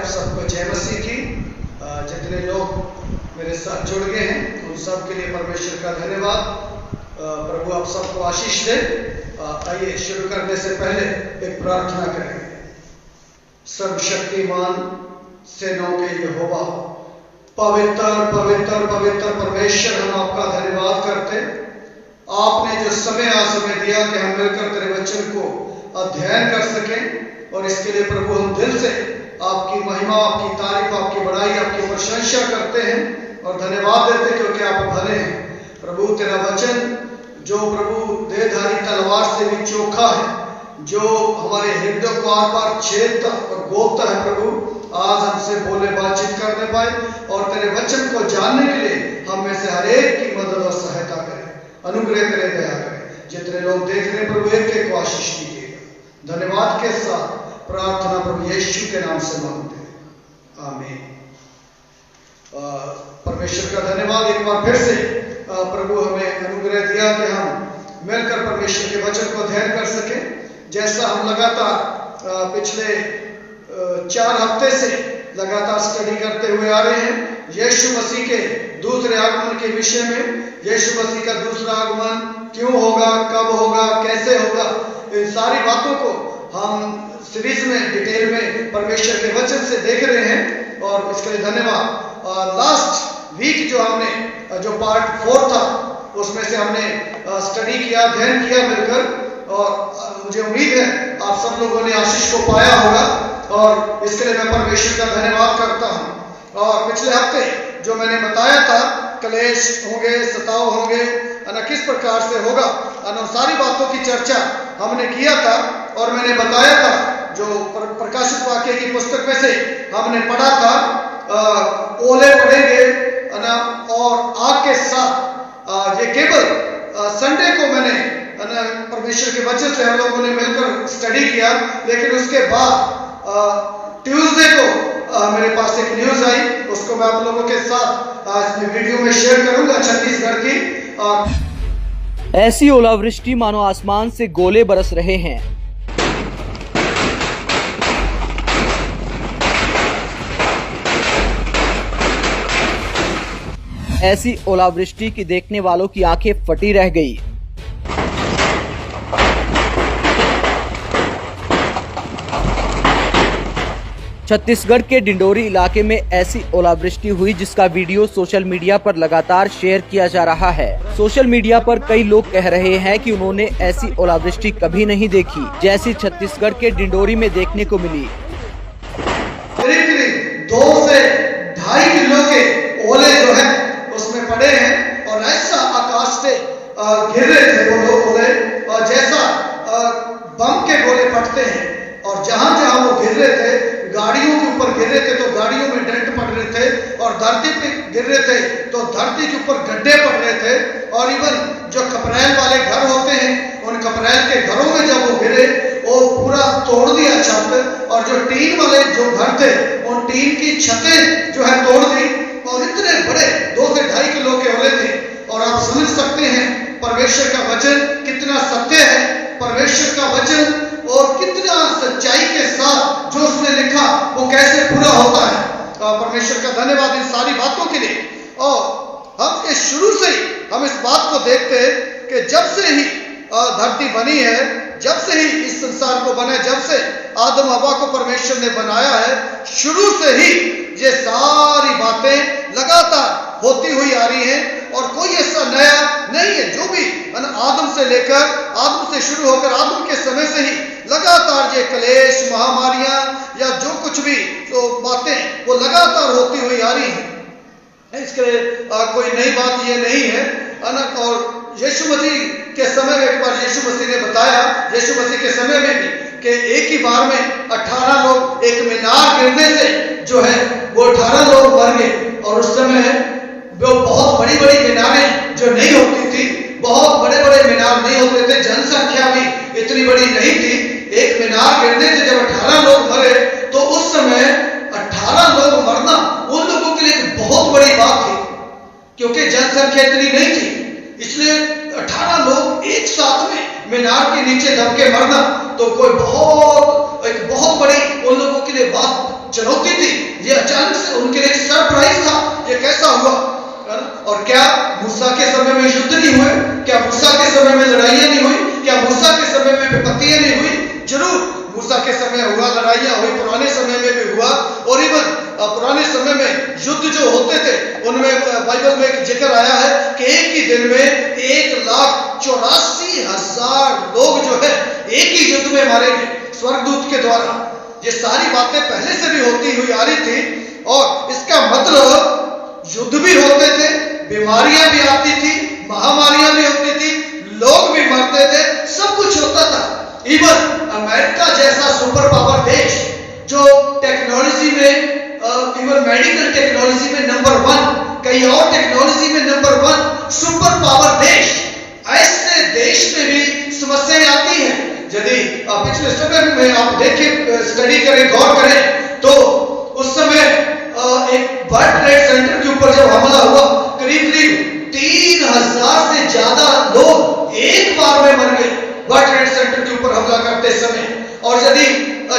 आप सबको जय मसीह की। जितने लोग मेरे साथ जुड़ गए हैं उन सब के लिए परमेश्वर का धन्यवाद। प्रभु आप सबको आशीष दे। आइए शुरू करने से पहले एक प्रार्थना करें। सर्वशक्तिमान सेनाओं के यहोवा, पवित्र पवित्र पवित्र परमेश्वर, हम आपका धन्यवाद करते। आपने जो समय आज हमें दिया कि हम मिलकर तेरे वचन को अध्ययन कर सकें, और इसके लिए प्रभु हम दिल से आपकी महिमा, आपकी तारीफ, आपकी बड़ाई, आपकी प्रशंसा करते हैं और धन्यवाद देते हैं, क्योंकि आप भले हैं। प्रभु तेरा वचन जो प्रभु देहधारी तलवार से भी चोखा है, जो हमारे हृदय को आर पार छेदता और गोदता है, प्रभु आज हमसे बोले, बातचीत करने पाए और तेरे वचन को जानने के लिए हम में से हर एक की मदद और सहायता करें, अनुग्रह करें, दया करें। जितने लोग देख रहे हैं प्रभु, एक एक को आशीष दीजिएगा। धन्यवाद के साथ प्रार्थना प्रभु यीशु के नाम से मांगते हैं, आमीन। परमेश्वर का धन्यवाद एक बार फिर से। प्रभु हमें अनुग्रह दिया कि हम मिलकर परमेश्वर के वचन को अध्ययन कर सकें। जैसा हम लगातार पिछले 4 हफ्ते से लगातार स्टडी करते हुए आ रहे हैं यीशु मसीह के दूसरे आगमन के विषय में। यीशु मसीह का दूसरा आगमन क्यों होगा, कब होगा, कैसे होगा, इन सारी बातों को हम सीरीज में डिटेल में परमेश्वर के वचन से देख रहे हैं, और इसके लिए धन्यवाद। लास्ट वीक जो पार्ट 4 था, उसमें से हमने स्टडी किया, अध्ययन किया मिलकर, और मुझे उम्मीद है आप सब लोगों ने आशीष को पाया होगा, और इसके लिए मैं परमेश्वर का धन्यवाद करता हूँ। और पिछले हफ्ते जो मैंने बताया था, क्लेश होंगे, सताव होंगे, किस प्रकार से होगा, उन सारी बातों की चर्चा हमने किया था। और मैंने बताया था, जो प्रकाशित वाक्य की पुस्तक में से हमने पढ़ा था, ओले पड़ेंगे और आग के साथ। ये केवल संडे को मैंने परमेश्वर के वचन से हम लोगों ने मिलकर स्टडी किया, लेकिन उसके बाद ट्यूसडे को मेरे पास एक न्यूज आई, उसको मैं आप लोगों के साथ आज वीडियो में शेयर करूंगा। छत्तीसगढ़ की ऐसी ओलावृष्टि मानो आसमान से गोले बरस रहे हैं। ऐसी ओलावृष्टि की देखने वालों की आंखें फटी रह गई। छत्तीसगढ़ के डिंडोरी इलाके में ऐसी ओलावृष्टि हुई जिसका वीडियो सोशल मीडिया पर लगातार शेयर किया जा रहा है। सोशल मीडिया पर कई लोग कह रहे हैं कि उन्होंने ऐसी ओलावृष्टि कभी नहीं देखी जैसी छत्तीसगढ़ के डिंडोरी में देखने को मिली। करीब 2 से 2.5 किलो के ओले जो है उसमें पड़े हैं, और ऐसा आकाश से गिर रहे थे वो ओले, और जैसा बम के गोले फटते हैं, और जहां जहां वो गिर रहे थे, गाड़ियों के ऊपर गिर रहे थे तो गाड़ियों में डेंट पड़ रहे थे, और धरती पे गिर रहे थे तो धरती के ऊपर गड्ढे पड़ रहे थे। और इवन जो कपरैल वाले घर होते हैं, उन कपरैल के घरों में जब वो गिरे, वो पूरा तोड़ दिया छत, और जो टीन वाले जो घर थे, उन टीन की छतें जो है तोड़ दी। और इतने बड़े 2 से 2.5 किलो के ओले थे। और आप समझ सकते हैं परमेश्वर का वचन कितना सत्य है, परमेश्वर का वचन और कितना सच्चाई के साथ जो उसने लिखा वो कैसे पूरा होता है। परमेश्वर का धन्यवाद इन सारी बातों के लिए। और हम इस शुरू से ही हम इस बात को देखते हैं कि जब से ही धरती बनी है, जब से ही इस संसार को बना, जब से आदम हवा को परमेश्वर ने बनाया है, शुरू से ही ये सारी बातें लगातार होती हुई आ रही हैं, और कोई ऐसा नया नहीं है। जो भी आदम से लेकर, आदम से शुरू होकर आदम के समय से ही लगातार ये क्लेश, महामारियां या जो कुछ भी तो बातें वो लगातार होती हुई आ रही हैं। इसके कोई नई बात ये नहीं है। और यीशु मसीह के समय में एक बार यीशु मसीह ने बताया, यीशु मसीह के समय में भी, कि एक ही बार में 18 लोग, एक मीनार गिरने से जो है वो 18 लोग मर गए। और उस समय वो बहुत बड़ी बड़ी मीनारें जो नहीं होती थी, बहुत बड़े बड़े मीनार नहीं होते थे, जनसंख्या भी इतनी बड़ी नहीं थी। एक मीनार गिरने से जब 18 लोग मरे, तो उस समय 18 लोग मरना उन लोगों के लिए एक बहुत बड़ी बात थी, क्योंकि जनसंख्या इतनी नहीं थी। इसलिए 18 लोग एक साथ में मीनार के नीचे दब के मरना तो कोई एक बहुत बड़ी उन लोगों के लिए बात चुनौती थी, ये अचानक से उनके लिए सरप्राइज था, ये कैसा हुआ, है ना? और क्या मूसा के समय में युद्ध नहीं हुए? क्या मूसा के समय में लड़ाइयां नहीं हुई? क्या मूसा के समय में विपत्तियां नहीं हुई? जरूर मूसा के समय हुआ, लड़ाइयां हुई, पुराने समय में भी हुआ। और इवन पुराने समय में युद्ध जो होते थे उनमें बाइबल में एक जिक्र आया है कि एक ही दिन में 1,84,000 लोग जो है एक ही युद्ध में मारे गए स्वर्गदूत के द्वारा। ये सारी बातें पहले से भी होती हुई आ रही थी, और इसका मतलब युद्ध भी होते थे, बीमारियां भी आती थी, महामारियां भी होती थी, लोग भी मरते थे, सब कुछ होता था। इवन अमेरिका जैसा सुपर पावर देश जो टेक्नोलॉजी में, इवन मेडिकल टेक्नोलॉजी में नंबर 1, कई और टेक्नोलॉजी में नंबर 1 सुपर पावर देश, ऐसे देश में भी समस्याएं आती हैं। यदि पिछले समय में आप देखें, स्टडी करें, गौर करें, तो उस समय एक वर्ल्ड ट्रेड सेंटर के ऊपर जब हमला हुआ, करीब 3,000 से ज्यादा लोग एक बार में मर गए वर्ल्ड ट्रेड सेंटर के ऊपर हमला करते समय। और यदि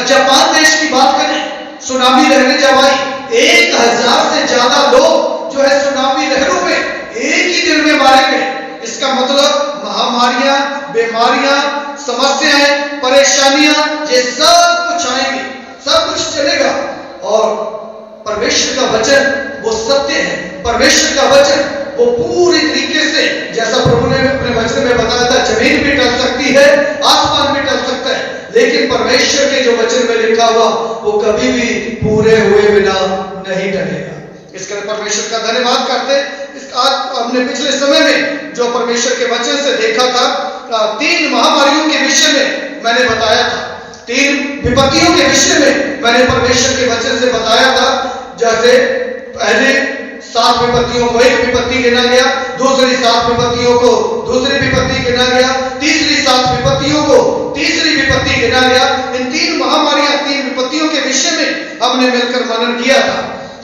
जापान देश की बात करें, सुनामी लहरें जब आई, 1,000 से ज्यादा लोग जो है सुनामी लहरों में एक ही दिन में मारे गए। इसका मतलब महामारियां, बीमारियां, समस्याएं, परेशानियां, ये सब कुछ आएंगी, सब कुछ चलेगा। और परमेश्वर का वचन वो सत्य है, परमेश्वर का वचन वो पूरी तरीके से, जैसा प्रभु ने अपने वचन में बताया था, जमीन भी टल सकती है, आसमान भी टल सकता है, लेकिन परमेश्वर के जो वचन में लिखा हुआ वो कभी भी पूरे हुए बिना नहीं टलेगा। इसके लिए परमेश्वर का धन्यवाद करते। आज हमने पिछले समय में जो परमेश्वर के वचन से देखा था, 3 महामारियों के विषय में मैंने बताया था, 3 विपत्तियों के विषय में मैंने परमेश्वर के वचन से बताया था। जैसे पहले 7 विपत्तियों को एक विपत्ति गिना गया, दूसरी 7 विपत्तियों को दूसरी विपत्ति गिना गया, तीसरी 7 विपत्तियों को तीसरी विपत्ति गिना गया। इन 3 महामारियां, 3 विपत्तियों के विषय में हमने मिलकर मनन किया था,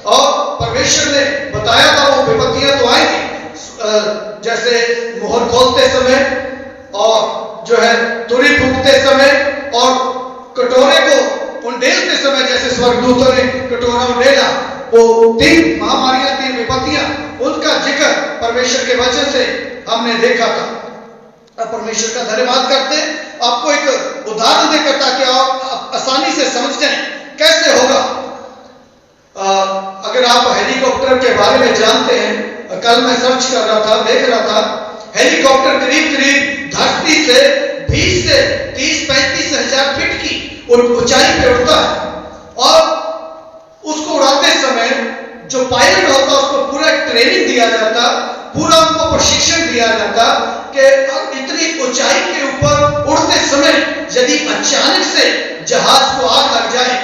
और परमेश्वर ने बताया था वो विपत्तियां तो आएंगी, जैसे मोहर खोलते समय, और जो है तुरही फूंकते समय, और कटोरे को उंडेलते समय, जैसे स्वर्गदूतों ने कटोरा उंडेला। वो 3 महामारियां, 3 विपत्तियां, उनका जिक्र परमेश्वर के वचन से हमने देखा था। अब परमेश्वर का धन्यवाद करते। आपको एक उदाहरण देकर ताकि आप आसानी से समझ जाएं कैसे होगा। अगर आप हेलीकॉप्टर के बारे में जानते हैं, कल मैं सर्च कर रहा था, देख रहा था, हेलीकॉप्टर करीब धरती से 20 से 30-35 हजार फीट की ऊंचाई पे उड़ता है, और उसको उड़ाते समय जो पायलट होता उसको पूरा ट्रेनिंग दिया जाता, पूरा उनको प्रशिक्षण दिया जाता कि इतनी ऊंचाई के ऊपर उड़ते समय यदि अचानक से जहाज को आग लग जाए,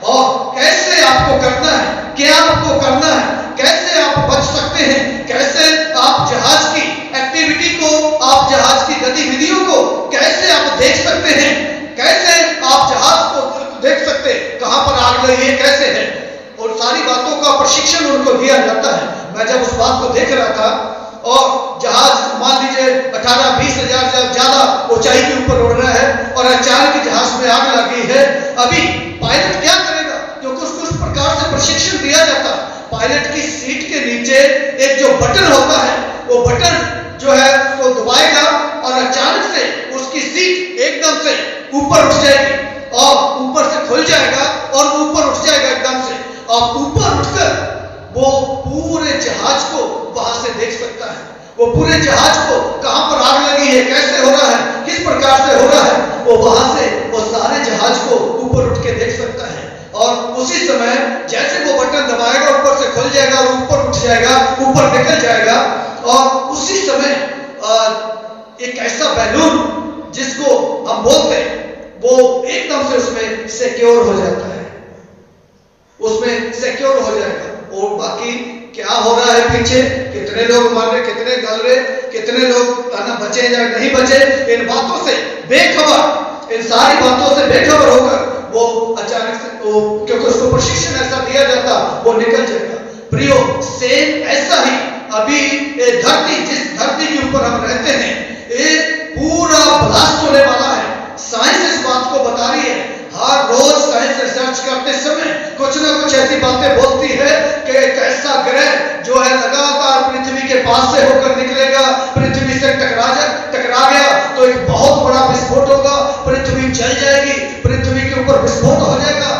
और कैसे आपको करना है, क्या आपको करना है, कैसे आप बच सकते हैं, कैसे आप जहाज की एक्टिविटी को, आप जहाज की गतिविधियों को कैसे आप देख सकते हैं, कैसे आप जहाज को देख सकते हैं, कहां पर आग लगी है, कैसे है, और सारी बातों का प्रशिक्षण उनको दिया जाता है। मैं जब उस बात को देख रहा था, और जहाज मान लीजिए 18-20 हजार से ज्यादा ऊंचाई के ऊपर उड़ रहा है, और अचानक जहाज में आग लगी है, अभी पायलट क्या करेगा? क्योंकि उसको उस प्रकार से प्रशिक्षण दिया जाता। पायलट की सीट के नीचे एक जो बटन होता है, वो बटन जो है उसको दबाएगा, और अचानक से उसकी सीट एकदम से ऊपर उठ जाएगी, और ऊपर से खुल जाएगा, और ऊपर उठ जाएगा एकदम से, और ऊपर उठकर वो पूरे जहाज को वहां से देख सकता है। वो पूरे जहाज को कहां पर आग लगी है, कैसे हो रहा है, किस प्रकार से हो रहा है, वो वहां से वो सारे जहाज को ऊपर उठ के देख सकता है। और उसी समय जैसे वो बटन दबाएगा, ऊपर से खुल जाएगा, और ऊपर उठ जाएगा, ऊपर निकल जाएगा, और उसी समय एक ऐसा बैलून जिसको हम बोलते हैं, वो एकदम से उसमें सिक्योर हो जाता है, उसमें सिक्योर हो जाएगा। और बाकी क्या हो रहा है पीछे, कितने लोग मर रहे, कितने गल रहे, कितने लोग बचे या नहीं बचे, इन बातों से बेखबर, इन सारी बातों से बेखबर होकर वो अचानक से, क्योंकि उसको प्रशिक्षण ऐसा दिया जाता, वो निकल जाएगा। प्रियो, सेम ऐसा ही अभी धरती, जिस धरती के ऊपर हम रहते हैं, ये पूरा ब्लास्ट होने वाला है। साइंस इस बात को बता रही है। हर रोज साइंस रिसर्च करते समय कुछ ना कुछ ऐसी बातें बोलती है कि एक ऐसा ग्रह जो है लगातार पृथ्वी के पास से होकर निकलेगा, पृथ्वी से टकरा गया तो एक बहुत बड़ा विस्फोट होगा, पृथ्वी जल जाएगी, पृथ्वी के ऊपर विस्फोट हो जाएगा।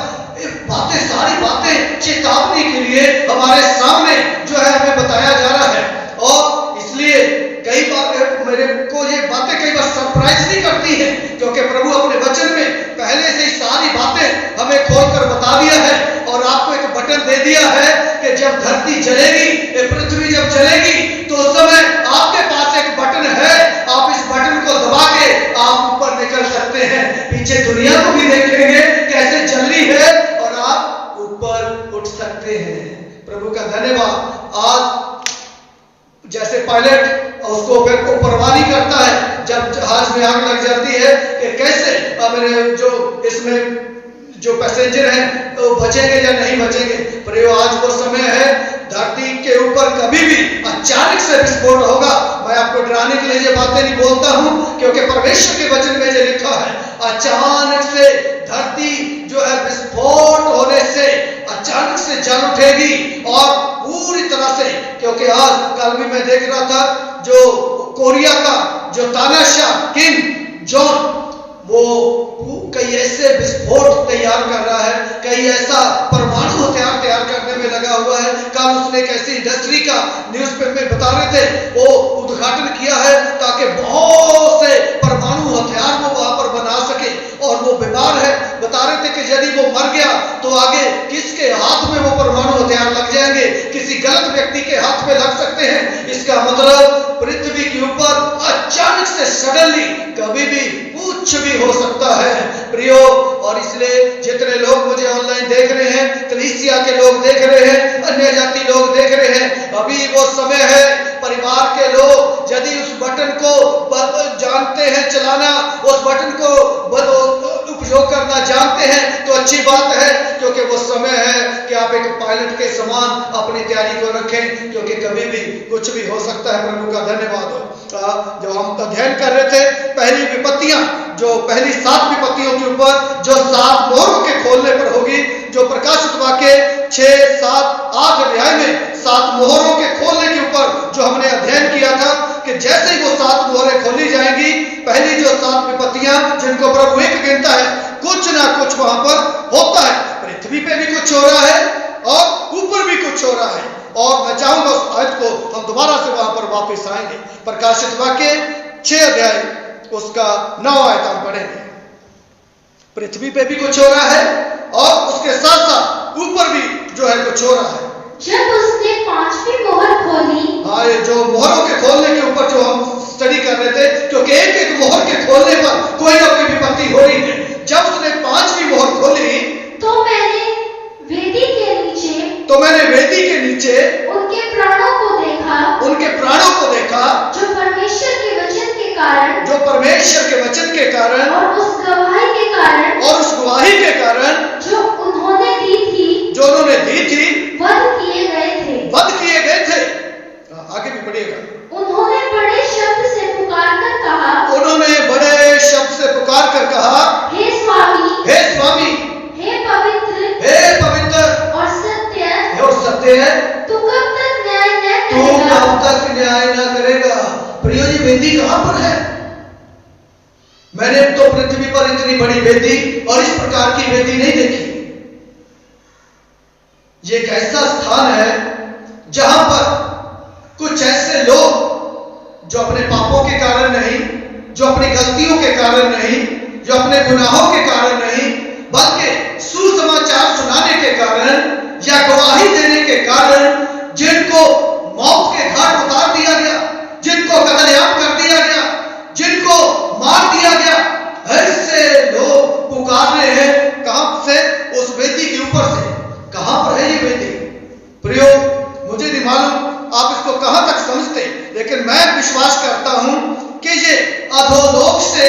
बातें, सारी बातें चेतावनी के लिए हमारे सामने जो है हमें बताया जा रहा है। और इसलिए कई बार मेरे को ये बातें कई बार सरप्राइज नहीं करती है, क्योंकि प्रभु अपने वचन में पहले से ही सारी बातें हमें खोलकर बता दिया है और आपको एक बटन दे दिया है कि जब धरती जलेगी, ये पृथ्वी जब जलेगी तो उस समय आपके पास एक बटन है, आप इस बटन को दबा के आप ऊपर निकल सकते हैं, पीछे दुनिया को भी देखेंगे कैसे जल रही है और आप ऊपर उठ सकते हैं। प्रभु का धन्यवाद। आज जैसे पायलट उसको परवाही करता है जब जहाज में आग लग जाती है कि कैसे मेरे जो इसमें जो पैसेंजर हैं तो बचेंगे या नहीं बचेंगे। पर आज वो समय है, धरती के ऊपर कभी भी अचानक से विस्फोट होगा। मैं आपको डराने के लिए ये बातें नहीं बोलता हूं, क्योंकि परमेश्वर के वचन में ये लिखा है, अचानक से धरती जो है विस्फोट होने से अचानक से जल उठेगी और पूरी तरह से, क्योंकि आज कल भी मैं देख रहा था जो कोरिया का जो तानाशाह किम जोंग, वो कई ऐसे विस्फोट तैयार कर रहा है, कई ऐसा परमाणु हथियार तैयार करने में लगा हुआ है। कल उसने एक ऐसी इंडस्ट्री का न्यूज़पेपर में बता रहे थे, वो उद्घाटन किया है ताकि बहुत से परमाणु हथियार वो वहां पर बना सके। और वो बीमार है, बता रहे थे कि यदि वो मर गया तो आगे किसके हाथ में वो परमाणु हथियार लग जाएंगे, किसी गलत व्यक्ति के हाथ में लग सकते हैं। इसका मतलब पृथ्वी के ऊपर अचानक से सडनली कभी भी कुछ भी हो सकता है प्रियो। और इसलिए जितने लोग मुझे ऑनलाइन देख रहे हैं, कलीसिया के लोग देख रहे हैं, अन्य जाति लोग देख रहे हैं, अभी वो समय है, परिवार के लोग यदि उस बटन को जानते हैं चलाना, उस बटन को उपयोग करना जानते हैं तो अच्छी बात है, क्योंकि वो समय है कि आप एक पायलट के समान अपनी तैयारी को रखें, क्योंकि कभी भी कुछ भी हो सकता है। प्रभु का धन्यवाद हो। जब हम अध्ययन कर रहे थे पहली विपत्तियां, जो पहली 7 विपत्तियों के ऊपर जो 7 मोहरों के खोलने पर होगी, जो प्रकाशित वाक्य 6, 7, 8 अध्याय में 7 मोहरों के खोलने के ऊपर जो हमने अध्ययन किया था कि जैसे ही वो 7 मोहरें खोली जाएंगी, पहली जो 7 विपत्तियां जिनको प्रभु एक गिनता है, कुछ ना कुछ वहां पर होता है। पृथ्वी पे भी कुछ हो रहा है और ऊपर भी कुछ हो रहा है। और मैं चाहूंगा उस आयत को हम दोबारा से वहां पर वापस आएंगे। प्रकाशित वाक्य 6 अध्याय उसका 9 आयत हम पढ़ेंगे। पृथ्वी पे भी कुछ हो रहा है और उसके साथ साथ ऊपर भी जो है कुछ हो रहा है। जब उसने 5वीं मोहर खोली, हाँ, ये जो मोहरों के खोलने के ऊपर जो हम स्टडी कर रहे थे, क्योंकि एक एक मोहर के खोलने पर कोई ना कोई विपत्ति हो रही है। जब उसने 5वीं मोहर खोली तो मैंने वेदी के नीचे उनके प्राणों को देखा, जो परमेश्वर के वचन के कारण और उस गवाही के कारण जो उन्होंने दी थी वध किए गए थे। आगे भी पढ़िएगा। उन्होंने बड़े शब्द से पुकार कर कहा, हे स्वामी, हे पवित्र और सत्य है, तू कब तक न्याय न करेगा। प्रियो, ये वेदी कहां पर है? मैंने तो पृथ्वी पर इतनी बड़ी वेदी और इस प्रकार की वेदी नहीं देखी। ये एक ऐसा स्थान है जहां पर कुछ ऐसे लोग जो अपने पापों के कारण नहीं, जो अपनी गलतियों के कारण नहीं, जो अपने गुनाहों के कारण नहीं, बल्कि सुसमाचार सुनाने के कारण या गवाही देने के कारण जिनको मौत के घाट उतार दिया गया, जिनको कत्लेआम कर दिया गया, जिनको मार दिया गया, ऐसे लोग पुकार रहे हैं। कहां से? उस वेदी के ऊपर से। कहां पर है ये वेदी? प्रियो, मुझे नहीं मालूम आप इसको कहां तक समझते, लेकिन मैं विश्वास करता हूं कि ये अधोलोक से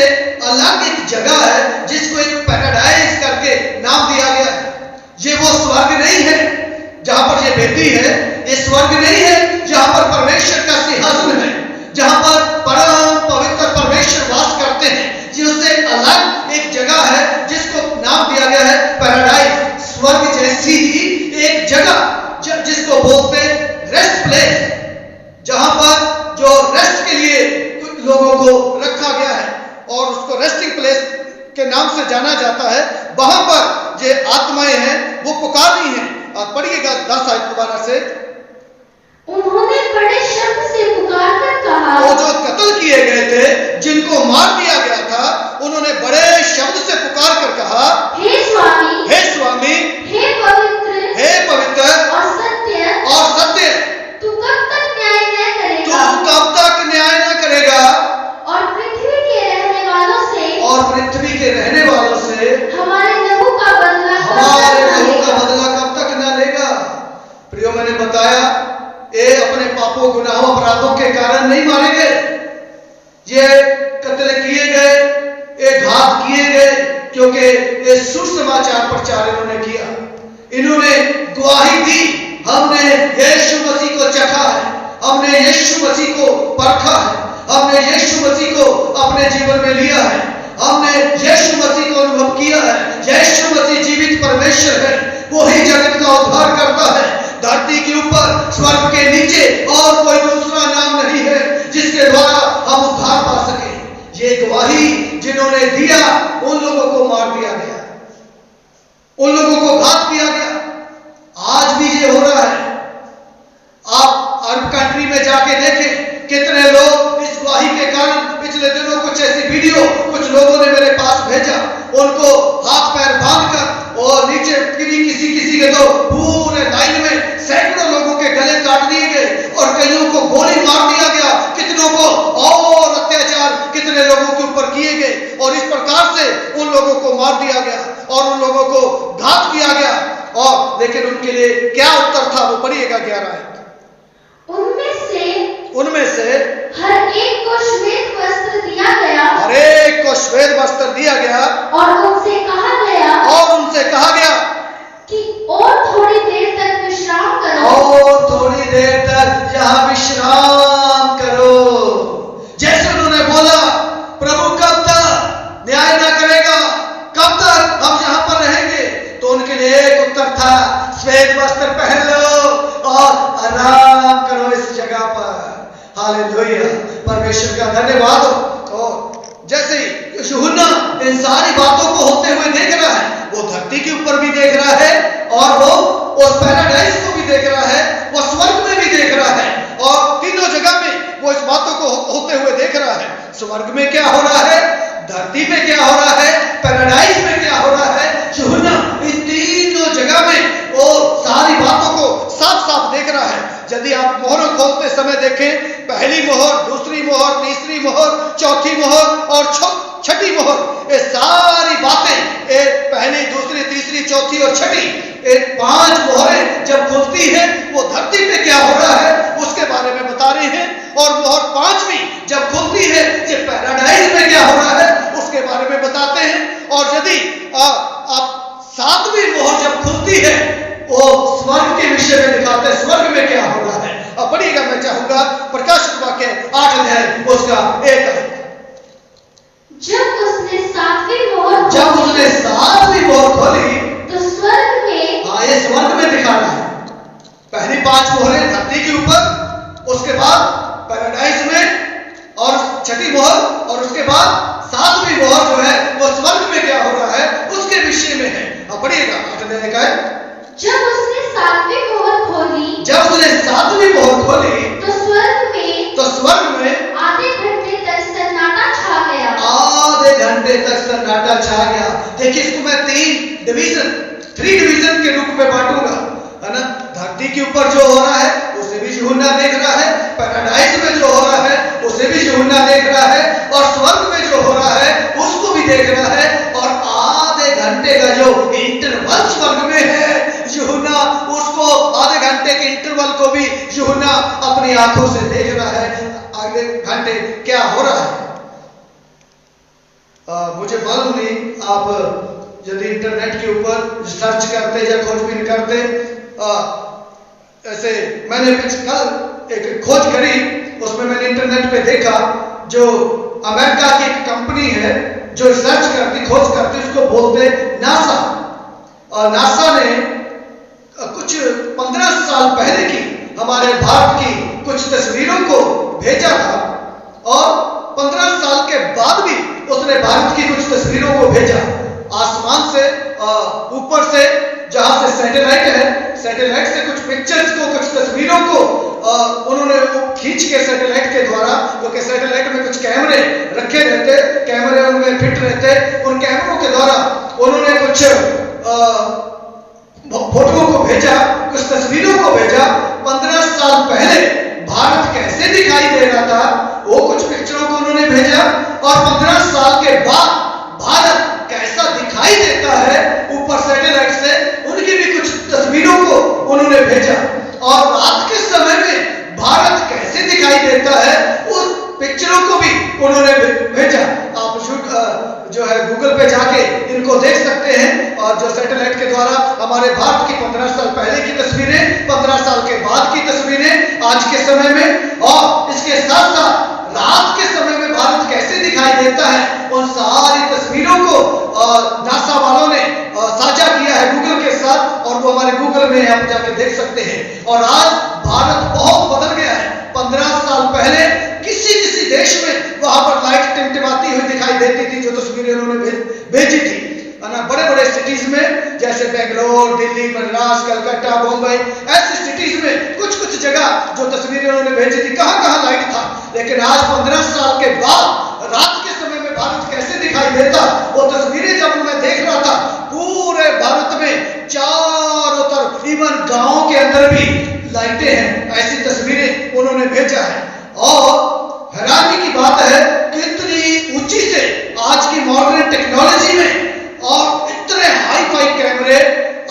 अलग एक जगह है जिसको एक पैराडाइज करके नाम दिया गया है। ये वो स्वर्ग नहीं है जहां पर ये वेदी है, ये स्वर्ग नहीं है जहां पर परमेश्वर का सिंहासन है, जहां पर परम पवित्र परमेश्वर वास करते हैं। ये उससे अलग एक जगह है जिसको नाम दिया गया है पैराडाइज, स्वर्ग जैसी जिसको बोलते रेस्ट प्लेस, जहां पर जो रेस्ट के लिए कुछ लोगों को रखा गया है और उसको रेस्टिंग प्लेस के नाम से जाना जाता है, वहां पर जो आत्माएं हैं वो पुकार रही हैं। आप पढ़िएगा 10 आयत दोबारा से। उन्होंने बड़े शब्द से पुकार कर कहा, वो जो कत्ल किए गए थे, जिनको मार दिया गया था, उन्होंने बड़े शब्द से पुकार कर कहा, हे स्वामी, हे स्वामी, हे पवित्र और सत्य, तू कब तक न्याय न तू करेगा कब तक न्याय न करेगा और पृथ्वी के रहने वालों से हमारे लहू का बदला कब तक न लेगा। प्रियो, मैंने बताया ये अपने पापों गुनाहों अपराधों के कारण नहीं मारे गए, ये कत्ल किए गए, ये घात किए गए, क्योंकि ये सुसमाचार प्रचार इन्होंने किया, इन्होंने गवाही दी, हमने यीशु मसीह को चखा है, हमने यीशु मसीह को परखा है, हमने यीशु मसीह को अपने जीवन में लिया है, हमने यीशु मसीह को अनुभव किया है। यीशु मसीह जीवित परमेश्वर है, वही जगत का उद्धार करता है। धरती के ऊपर, स्वर्ग के नीचे और कोई दूसरा नाम नहीं है जिसके द्वारा हम उद्धार पा सके। ये गवाही जिन्होंने दिया, उन लोगों को मार दिया गया, उन लोगों को घात किया गया। आज भी ये हो रहा है। आप अरब कंट्री में जाके देखें, कितने लोग इस गवाही के कारण, पिछले दिनों कुछ ऐसी वीडियो कुछ लोगों ने मेरे पास भेजा, उनको हाथ पैर बांधकर और नीचे किसी के तो पूरे लाइन में सैकड़ों लोगों के गले काट दिए गए और कईयों को गोली मार दिया गया, कितनों को और अत्याचार कितने लोगों के ऊपर किए गए और इस प्रकार से उन लोगों को मार दिया गया और उन लोगों को घात किया गया। और लेकिन उनके लिए क्या उत्तर था, वो पढ़िएगा 11 आयत। उनमें से हर एक को श्वेत वस्त्र दिया गया, हर एक को श्वेत वस्त्र दिया गया और उनसे कहा गया कि और थोड़ी देर तक विश्राम करो, और थोड़ी देर तक यहाँ विश्राम करो। जैसे उन्होंने बोला, प्रभु कब तक न्याय न करेगा, कब तक हम यहाँ पर रहेंगे, तो उनके लिए एक उत्तर था, श्वेत वस्त्र पहन लो और आराम करो इस जगह पर। हालेलुया, परमेश्वर का धन्यवाद हो। और जैसे यूहन्ना इन सारी बातों को होते हुए देख रहा है, वो धरती के ऊपर भी देख रहा है और वो उस पैराडाइज को भी देख रहा है, वो स्वर्ग में भी देख रहा है, और तीनों जगह में वो इस बातों को होते हुए देख रहा है। स्वर्ग में क्या हो रहा है, धरती में क्या हो रहा है, पैराडाइज में क्या हो रहा है। यूहन्ना इन तीनों जगह में वो सारी बातों को साफ साफ देख रहा है। यदि आप मोहरों खोलते समय देखें, पहली मोहर, दूसरी मोहर, तीसरी मोहर, चौथी मोहर और छठी मोहर, ये सारी बातें, ये पहली, दूसरी, तीसरी, चौथी और छठी, ये 5 मोहरें जब खुलती है, वो धरती पे क्या हो रहा है उसके बारे में बता रहे हैं, और मोहर 5वीं जब खुलती है, ये पैराडाइज में क्या हो रहा है उसके बारे में बताते हैं। और यदि आप 7वीं मोहर जब खुलती है, वो स्वर्ग के विषय में दिखाते हैं, स्वर्ग में क्या हो रहा है। अब पढ़िएगा, मैं चाहूंगा प्रकाशित वाक्य 8 अध्याय उसका 1 आयत। जब उसने 7वीं मोहर खोली, तो स्वर्ग में, हाँ, ये स्वर्ग में दिखा रहा है। पहली 5 मोहरें धरती के ऊपर, उसके बाद पैराडाइज में, और छठी मोहर, और उसके बाद 7वीं मोहर जो है वो स्वर्ग में क्या हो रहा है उसके विषय में है। अब पढ़िएगा 8 अध्याय का। जब उसने 7वीं मोहर खोली, तो स्वर्ग में आधे घंटे तक सन्नाटा छा गया। देखिए, इसको मैं 3 डिवीजन के रूप में बांटूंगा, है ना। धरती के ऊपर जो हो रहा है उसे भी यूहन्ना देख रहा है, पैराडाइज में जो हो रहा है उसे भी यूहन्ना देख रहा है, और स्वर्ग में जो हो रहा है उसको भी देख रहा है। और आधे घंटे का जो इंटरवल स्वर्ग में है, यूहन्ना उसको, आधे घंटे के इंटरवल को भी यूहन्ना अपनी आंखों से देख रहा है, आधे घंटे क्या हो रहा है। मुझे मालूम नहीं, आप यदि इंटरनेट के ऊपर सर्च करते या खोजबीन करते, ऐसे मैंने कल एक खोज करी, उसमें मैंने इंटरनेट पे देखा, जो अमेरिका की एक कंपनी है जो रिसर्च करती, खोज करती, उसको बोलते नासा। और नासा ने कुछ 15 साल साल पहले की हमारे भारत की कुछ तस्वीरों को भेजा था और 15 साल के बाद भी उसने भारत की कुछ तस्वीरों को भेजा। आसमान से ऊपर से जहां से सैटेलाइट है, सैटेलाइट से कुछ पिक्चर्स को, कुछ तस्वीरों को उन्होंने खींच के सैटेलाइट के द्वारा, क्योंकि सैटेलाइट में कुछ कैमरे रखे रहते, कैमरे उनमें फिट रहते, उन कैमरों के द्वारा उन्होंने कुछ फोटोओं को भेजा, कुछ तस्वीरों को भेजा। 15 साल पहले भारत कैसे दिखाई दे रहा था वो कुछ पिक्चरों को उन्होंने भेजा और 15 साल के बाद भारत कैसा दिखाई देता है ऊपर सैटेलाइट से, उनकी भी कुछ तस्वीरों को उन्होंने भेजा। और रात के समय में भारत कैसे दिखाई देता है उस पिक्चरों को भी उन्होंने भेजा। आप जो है गूगल पे जाके इनको देख सकते हैं और जो सैटेलाइट के द्वारा हमारे भारत की 15 साल पहले की तस्वीरें, 15 साल के बाद की तस्वीरें आज के समय में, और इसके साथ साथ रात के समय में भारत कैसे दिखाई देता है, उन सारी तस्वीरों को नासा वालों ने साझा किया है गूगल के साथ और वो हमारे गूगल में आप जाके देख सकते हैं। और आज भारत बहुत बदल गया है। 15 साल पहले किसी देश में वहां पर लाइट टिमटिमाती हुई दिखाई देती थी, जो तस्वीरें उन्होंने भेजी थी ना, बड़े बड़े सिटीज में जैसे बेंगलोर, दिल्ली, मद्रास, कलकत्ता, मुंबई, ऐसी सिटीज में कुछ जगह जो तस्वीरें उन्होंने भेजी थी, कहां लाइट था। लेकिन आज 15 साल के बाद रात के समय में भारत कैसे दिखाई देता, वो तस्वीरें जब मैं देख रहा था, पूरे भारत में चारों तरफ, इवन गांव के अंदर भी लाइटें हैं, ऐसी तस्वीरें उन्होंने भेजा है। और हैरानी की बात है कि इतनी ऊंची से आज की मॉडर्न टेक्नोलॉजी में और इतने हाई फाई कैमरे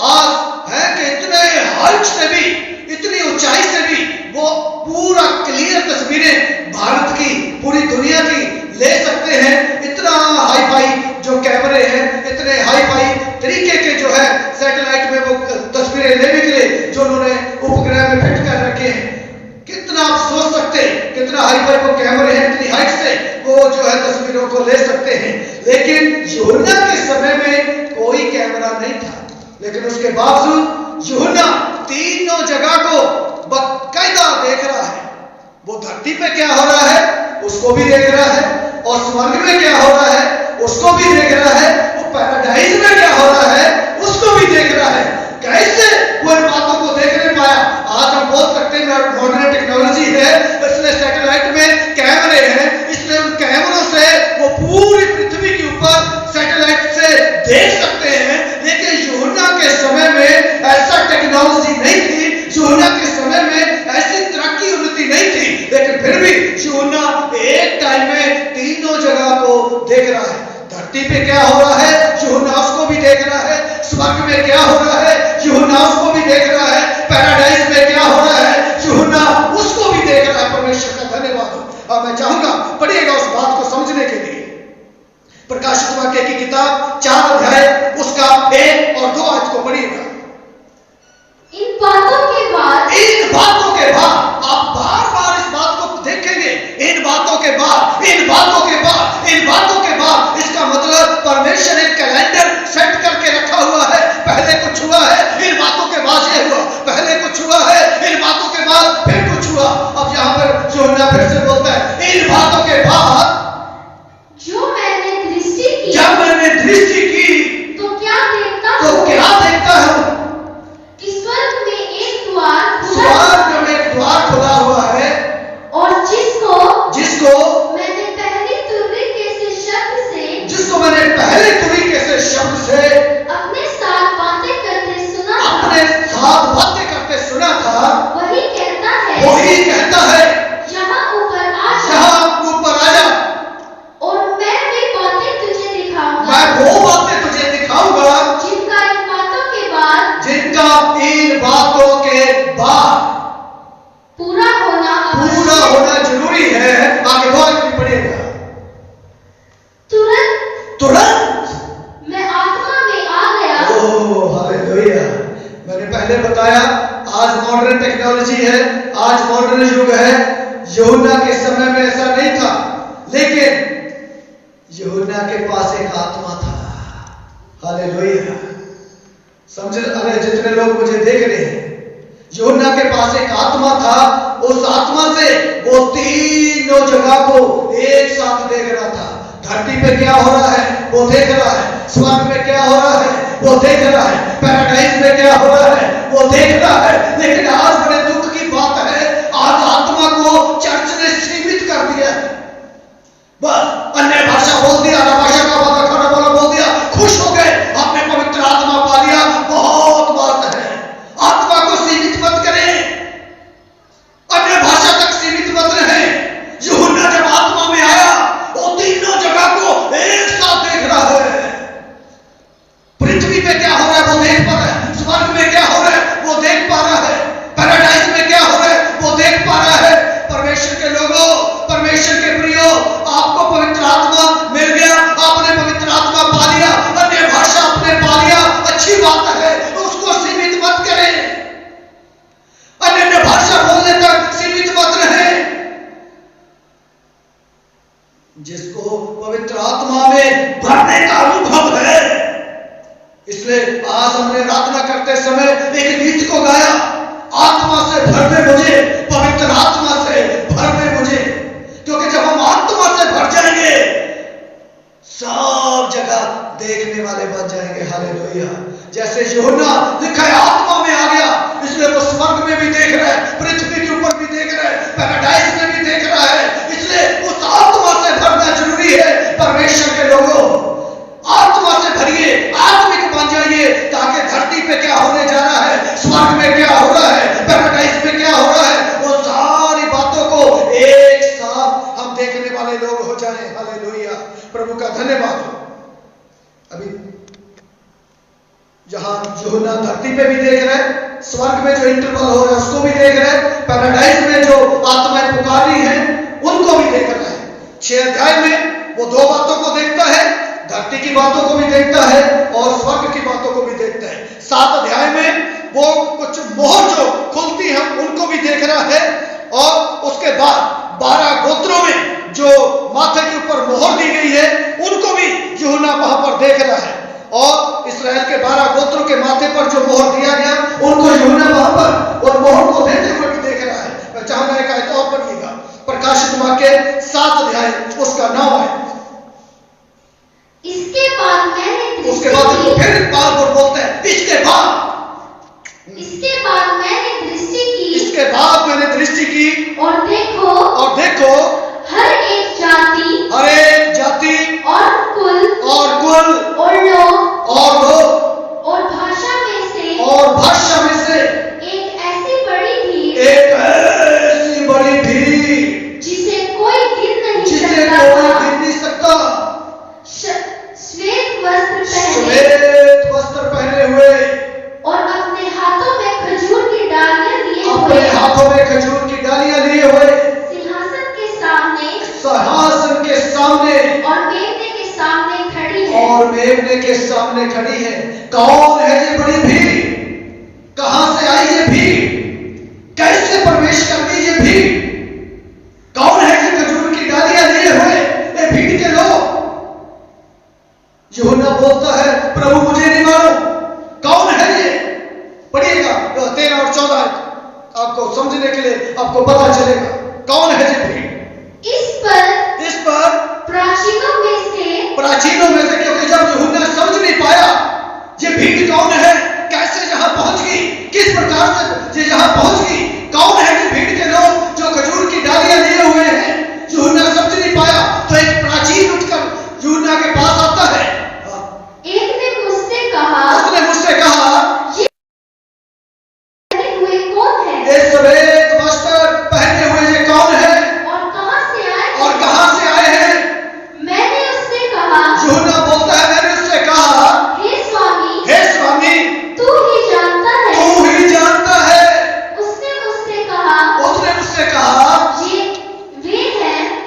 आज हैं कि इतने हाइट से भी, इतनी ऊंचाई से भी वो पूरा क्लियर तस्वीरें भारत की, पूरी दुनिया की ले सकते हैं। इतना हाई फाई जो कैमरे हैं, इतने हाई फाई तरीके के जो है सैटेलाइट में वो तस्वीरें लेने के लिए जो उन्होंने उपग्रह में फिट कर रखे हैं। कितना आप सोच सकते हैं कितना हाई फाई वो कैमरे हैं, इतनी हाइट से वो जो है तस्वीरों को ले सकते हैं। लेकिन यूहन्ना के समय में कोई कैमरा नहीं था, लेकिन उसके बावजूद यूहन्ना तीनों जगह को बाकायदा देख रहा है। वो धरती पे क्या हो रहा है उसको भी देख रहा है, और स्वर्ग में क्या हो रहा है उसको भी देख रहा है, वो पैराडाइज में क्या हो रहा है उसको भी देख रहा है। कैसे वो इन बातों को देख नहीं पाया? आज हम बोल सकते हैं मॉडर्न टेक्नोलॉजी है, इसलिए सैटेलाइट में कैमरे हैं, इसलिए उन कैमरों से वो पूरी पृथ्वी के ऊपर सैटेलाइट से देख सकते हैं। लेकिन यूहन्ना के समय में ऐसा टेक्नोलॉजी नहीं थी, यूहन्ना के समय में ऐसी तरक्की उन्नति नहीं थी, लेकिन फिर भी यूहन्ना एक टाइम में तीनों जगह को देख रहा है। धरती पे क्या हो रहा है यूहन्ना उसको भी देख रहा है, स्वर्ग में क्या हो रहा है यूहन्ना उसको भी देख रहा है, पैराडाइज में क्या हो रहा है यूहन्ना उसको भी देख रहा है। परमेश्वर का धन्यवाद हो। और मैं चाहूंगा पढ़िएगा उस बात को समझने के लिए प्रकाशित वाक्य की किताब 4 अध्याय उसका 1 और 2 आयत को पढ़िएगा। इन बातों के बाद आप बार-बार इस बात को देखेंगे। इन बातों के बाद, इन बातों के बाद, इन बातों के बाद, इसका मतलब परमेश्वर एक कैलेंडर सेट करके रखा हुआ है। पहले कुछ हुआ है, इन बातों के बाद ये हुआ, पहले कुछ हुआ है, इन बातों के बाद फिर कुछ हुआ। अब यहाँ पर यूहन्ना फिर से बोलता है इन बातों के बाद जो मैंने दृष्टि की, जब मैंने दृष्टि की तो क्या देखता हूं कि स्वर्ग में एक द्वार खुला हुआ है, और जिसको मैंने पहली तुर्री के शब्द से अपने साथ बातें करते सुना था, वही कहता है यहाँ ऊपर आ जा, और मैं वे बातें तुझे दिखाऊंगा जिनका इन बातों के बाद पूरा होना जरूरी है। आगे 2 आयत पढ़िएगा। तुरंत मैं आत्मा में आ गया। Oh hallelujah. मैंने पहले बताया आज मॉडर्न टेक्नोलॉजी है, आज मॉडर्न युग है। यूहन्ना के समय में ऐसा नहीं था, लेकिन यूहन्ना के पास एक आत्मा था। हालेलुया। समझ, अरे जितने लोग मुझे देख रहे हैं, यूहन्ना के पास एक आत्मा था, उस आत्मा से वो तीनों जगह को एक साथ देख रहा था। धरती पे क्या हो रहा है वो देख रहा है, स्वर्ग में क्या हो रहा है वो देख रहा है, पैराडाइज में क्या हो रहा है वो देख रहा है। लेकिन आज बड़े दुख की बात है, आज आत्मा को चर्च ने सीमित कर दिया। बस अन्य भाषा बोल दिया, भाषा का बात खड़ा बोला बोल दिया, खुश हो गए, आपने पवित्र आत्मा पा लिया, बहुत बात है। आत्मा को सीमित मत करें, अन्य भाषा तक सीमित मत रहे। यूहन्ना जब आत्मा में आया, वो तीनों जगह को एक साथ देख रहा है। पृथ्वी पे क्या हो रहा है वो देख पा रहा है, स्वर्ग में क्या हो रहा है वो देख पा रहा है, पैराडाइज में क्या हो रहा है वो देख पा रहा है। परमेश्वर के लोगों, परमेश्वर के प्रियो, आपको पवित्र आत्मा मिल गया, आपने पवित्र आत्मा पा लिया, अन्य भाषा आपने पा लिया, अच्छी बात है, उसको सीमित मत करें, अन्य भाषा बोलने तक सीमित मत रहे। जिसको पवित्र आत्मा में भरने का अनुभव है, इसलिए आज हमने प्रार्थना करते समय एक गीत को गाया, आत्मा से भर दे मुझे, पवित्र आत्मा से भर दे मुझे। क्योंकि जब हम आत्मा से भर जाएंगे, सब जगह देखने वाले बन जाएंगे। हालेलुया। जैसे यूहन्ना लिखा है आत्मा में आ गया, इसलिए वो स्वर्ग में भी देख रहा है, पृथ्वी के ऊपर भी देख रहा है, पैराडाइज में भी देख रहा है। इसलिए उस आत्मा से भरना जरूरी है। परमेश्वर के लोगों, आत्मा से भरिए, आत्मिक बन जाइए, ताकि धरती पे क्या होने जा रहा है, स्वर्ग में क्या हो रहा है, पैराडाइज में क्या हो रहा है, वो सारी बातों को एक साथ हम देखने वाले लोग हो जाएं। हालेलुया, प्रभु का धन्यवाद हो। अभी जहां यूहन्ना धरती पे भी देख रहे हैं, स्वर्ग में जो इंटरवल हो रहा है उसको भी देख रहे हैं, पैराडाइज में जो आत्माएं पुकारी हैं उनको भी देख रहे हैं। 6 अध्याय में वो 2 बातों को देखता है, धरती की बातों को भी देखता है और स्वर्ग की बातों को भी देखता है। 7 अध्याय में वो कुछ मोहर जो खुलती है उनको भी देख रहा है, और उसके बाद 12 गोत्रों में जो माथे के ऊपर मोहर दी गई है उनको भी यूहन्ना वहां पर देख रहा है। और इस्राएल के 12 गोत्रों के माथे पर जो मोहर दिया गया उनको यूहन्ना वहां पर और मोहर को देते हुए भी देख रहा है। मैं चाहूंगा एक आयत और पढ़िएगा, प्रकाशित वाक्य 7 अध्याय उसका 9 है। इसके बाद मैंने उसके बाद फिर बार बार बोलते हैं, इसके बाद मैंने दृष्टि की, इसके बाद मैंने दृष्टि की, और देखो हर एक जाति और कुल और भाषा में से एक ऐसी बड़ी भीड़ जिसे कोई गिन नहीं सकता, श्वेत वस्त्र पहने हुए और अपने हाथों में खजूर की डालियां लिए हुए सिंहासन के सामने और मेमने के सामने खड़ी है। कौन है ये बड़ी भीड़? कहां से आई ये भीड़? कैसे प्रवेश कर गई ये भीड़? कौन है ये खजूर की डालियां लिए हुए ये भीड़ के लोग? यूहन्ना बोलता है, प्रभु मुझे नहीं मालूम कौन है ये। पढ़िएगा 13 और 14, आपको समझने के लिए आपको पता चलेगा कौन है ये भीड़। इस पर प्राचीनों में से क्योंकि जब यूहन्ना समझ नहीं पाया ये भीड़ कौन है, कैसे यहां पहुंच गई, किस प्रकार से ये यहां पहुंच गई, कौन है ये भीड़ के लोग जो खजूर की डालियां लिए हुए हैं, यूहन्ना समझ नहीं पाया। तो एक प्राचीन उठकर यूहन्ना के पास आता है। एक ने मुझसे कहा ये पहने हुए कौन है? ये सफेद वस्त्र पहने हुए ये कौन है और कहां से आए हैं? मैंने उससे कहा, यूहन्ना बोलता है, मैंने उससे कहा, हे स्वामी तू ही जानता है। उसने मुझसे कहा,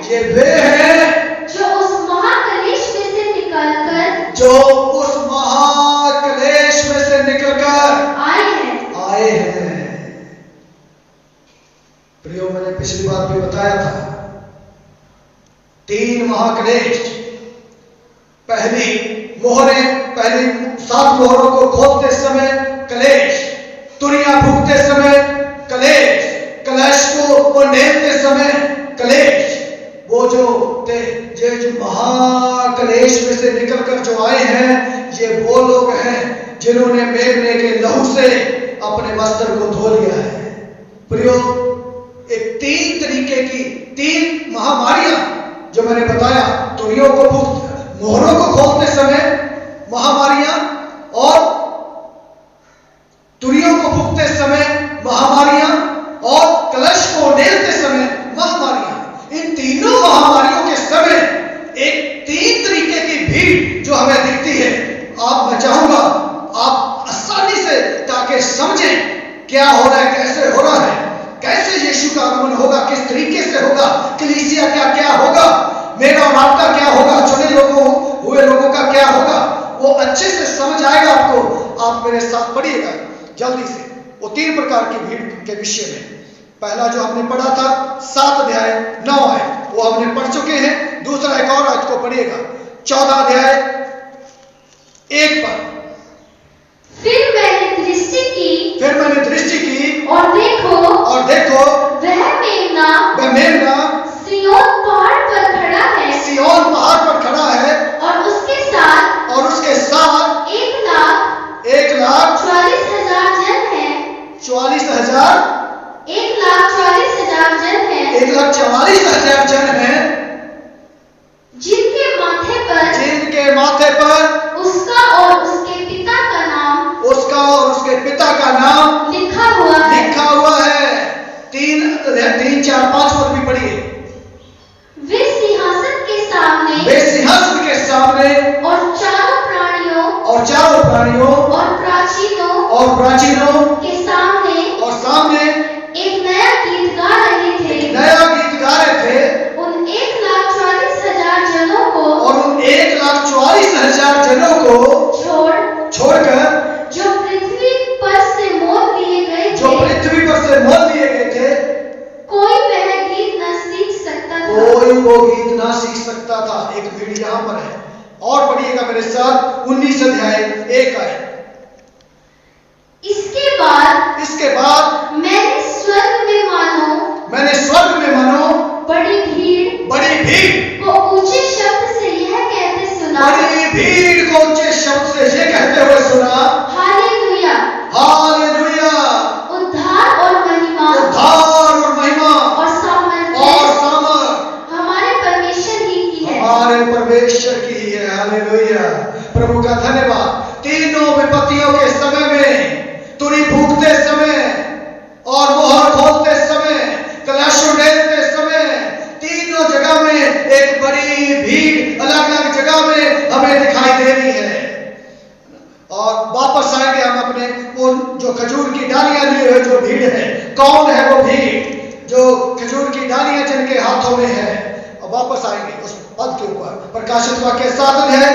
ये वे हैं जो उस महाक्लेश में से निकलकर आए हैं। प्रियो, मैंने पिछली बार भी बताया था 3 महाक्लेश। पहली 7 मोहरों को खोलते समय क्लेश, तुरियां फूंकते समय से निकलकर जो आए हैं, ये वो लोग हैं जिन्होंने मेमने के लहू से अपने वस्त्र को धो लिया है। प्रियो, एक 3 तरीके की 3 महामारियां जो मैंने बताया, तुरियों को मोहरों को खोलते समय महामारियां और तुरियों को फूंकते समय महामारियां और कलश को उंडेलते समय महामारियां। इन तीनों महामारियों के समय एक 3 तरीके की भीड़ जो हमें दिखती है। मैं चाहूंगा आप आसानी से ताकि समझें क्या हो रहा है, कैसे हो रहा है, कैसे यीशु का आगमन होगा, किस तरीके से होगा, कलीसिया का क्या होगा, मेरा और आपका क्या होगा, चुने हुए लोगों का क्या होगा, वो अच्छे से समझ आएगा आपको। आप मेरे साथ पढ़िएगा जल्दी से वो 3 प्रकार की भीड़ के विषय में। पहला जो हमने पढ़ा था 7 अध्याय 9 आयत, वो हमने पढ़ चुके हैं। दूसरा एक और आयत को पढ़िएगा, 14 अध्याय 1 पर। फिर मैंने दृष्टि की और देखो वह मेमना सिय्योन पहाड़ पर खड़ा है और उसके साथ 1,40,000 जन हैं। 40,000 1,40,000 जन हैं, 1,40,000 जन हैं, जिनके माथे पर उसका और उसके पिता का नाम लिखा हुआ है। 3, 4, 5 पर भी पढ़िए। वे सिंहासन के सामने और चारों प्राणियों और प्राचीनों के सामने एक नया गीत गा रहे थे। उन 1,40,000 जनों को और उन 1,40,000 जनों को छोड़कर जो पृथ्वी पर से मोल लिए गए थे, कोई वह गीत न सीख सकता था। कोई वो गीत ना सीख सकता था। एक भीड़ यहां पर है और पढ़िएगा मेरे साथ 19 अध्याय 1 आयत। इसके बाद मैंने स्वर्ग में मानो बड़ी भीड़ को ऊंचे शब्द से यह कहते सुना। हालेलुया, उद्धार और महिमा और सामर्थ्य हमारे परमेश्वर की है। हालेलुया, प्रभु का धन्यवाद। तीनों विपत्तियों के समय में, तुरी फूंकते समय और मोहर खोलते समय, कलश उड़ेलते समय, तीनों जगह में एक बड़ी भीड़ अलग अलग जगह में हमें दिखाई दे रही है। और वापस आएंगे हम अपने उन जो खजूर की डालियां लिए हुए जो भीड़ है। कौन है वो भीड़ जो खजूर की डालियां जिनके हाथों में है? और वापस आएंगे उस पद के ऊपर। प्रकाशित वाक्य 7 अध्याय,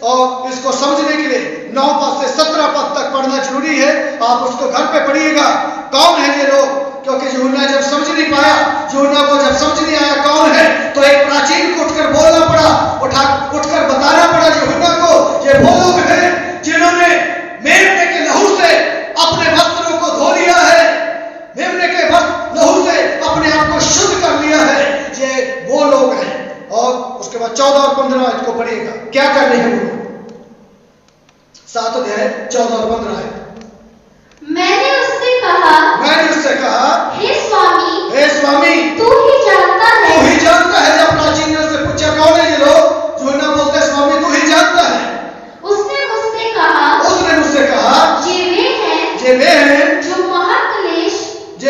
और इसको समझने के लिए 9 पद से 17 पद तक पढ़ना जरूरी है। आप उसको घर पे पढ़िएगा। कौन है ये लोग? क्योंकि यूहन्ना जब समझ नहीं पाया, यूहन्ना को जब समझ नहीं आया कौन है, तो एक प्राचीन को उठकर बोलना पड़ा, उठकर बताना पड़ा यूहन्ना को, ये वो लोग हैं जिन्होंने मेमने के लहू से अपने वस्त्रों को धो लिया है, मेमने के लहू से अपने आप को शुद्ध कर लिया है। ये वो लोग हैं। और उसके बाद 14 और 15 को पढ़िएगा, क्या कर रहे हैं वो लोग। 7 अध्याय 14 और 15 है। मैंने उससे कहा, हे स्वामी, तू ही जानता है। जब प्राचीन ने उससे पूछा कौन है ये लोग, यूहन्ना बोलते हैं स्वामी तू ही जानता है। उसने मुझसे कहा, ये वे हैं जो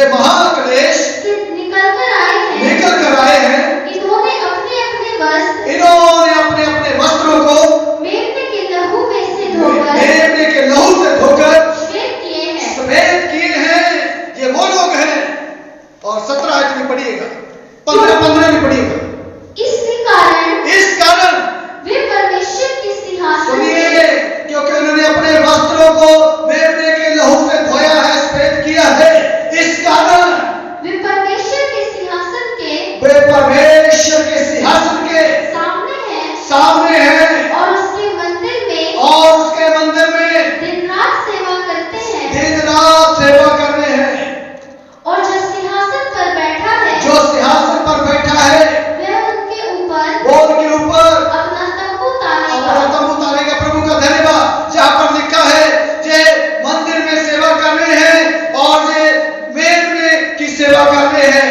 महाक्लेश से निकल कर आए हैं। इन्होंने अपने अपने वस्त्रों को मेमने के लहू से धोकर सफेद किए हैं। ये वो लोग हैं। और 17 आयत में पढ़िएगा, 15 में पढ़िएगा। इस कारण वे परमेश्वर के सिंहासन सुनिए, क्योंकि उन्होंने अपने वस्त्रों को मेमने के लहू से धोया है, सफेद किया है। इस कारण वे परमेश्वर के सिंहासन के सामने हैं और उसके मंदिर में दिन रात सेवा कर रहे हैं। और जो सिंहासन पर बैठा है वह उनके ऊपर वो उनके ऊपर अपना तंबू तानेगा। सेवा करते हैं।